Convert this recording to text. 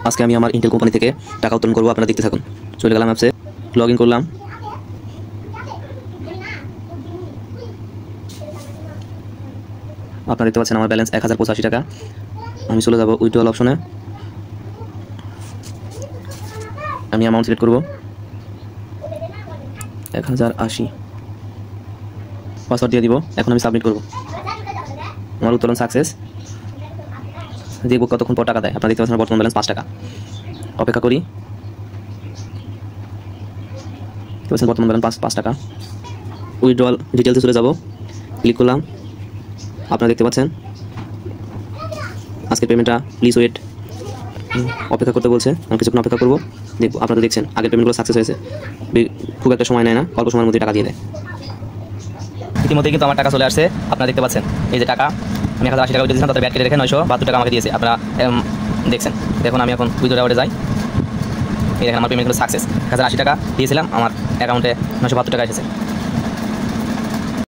আজকে আমি আমার ইন্টেল কোম্পানি থেকে টাকা উত্তোলন করবো, আপনারা দেখতে থাকুন। চলে গেলাম অ্যাপসে, লগ ইন করলাম। আপনারা দেখতে পাচ্ছেন আমার ব্যালেন্স 1085 টাকা। আমি চলে যাব উইথড্রল অপশনে, আমি অ্যামাউন্ট সিলেক্ট করব 1080, পাসওয়ার্ড দিয়ে দিব। এখন আমি সাবমিট করব। আমার উত্তোলন সাকসেস। দেখব কতক্ষণ পর টাকা দেয়। আপনারা দেখতে পাচ্ছেন বর্তমান ব্যালেন্স 5 টাকা। অপেক্ষা করি। বর্তমান ব্যালেন্স 5 টাকা। উইথড্রল ডিটেলসে চলে যাব, ক্লিক করলাম। আপনারা দেখতে পাচ্ছেন আজকের পেমেন্টটা প্লিজ ওয়েট, অপেক্ষা করতে বলছে। আমি কিছুক্ষণ অপেক্ষা করবো, দেখবো। আপনারা দেখছেন আগের পেমেন্টগুলো সাকসেস হয়েছে, খুব একটা সময় নেয় না, অল্প সময়ের মধ্যে টাকা দিয়ে দেয়। ইতিমধ্যে কিন্তু আমার টাকা চলে আসছে। আপনারা দেখতে পাচ্ছেন এই যে টাকা, আমি 1080 টাকা দিয়েছিলাম, তাদের ব্যাট কেটে রেখে 972 টাকা আমাকে দিয়েছে। আপনারা দেখছেন। দেখুন আমি এখন উইথড্রলে যাই, এই দেখেন আমার পেমেন্টগুলো সাকসেস। 1080 টাকা দিয়েছিলাম, আমার অ্যাকাউন্টে 972 টাকা এসেছে।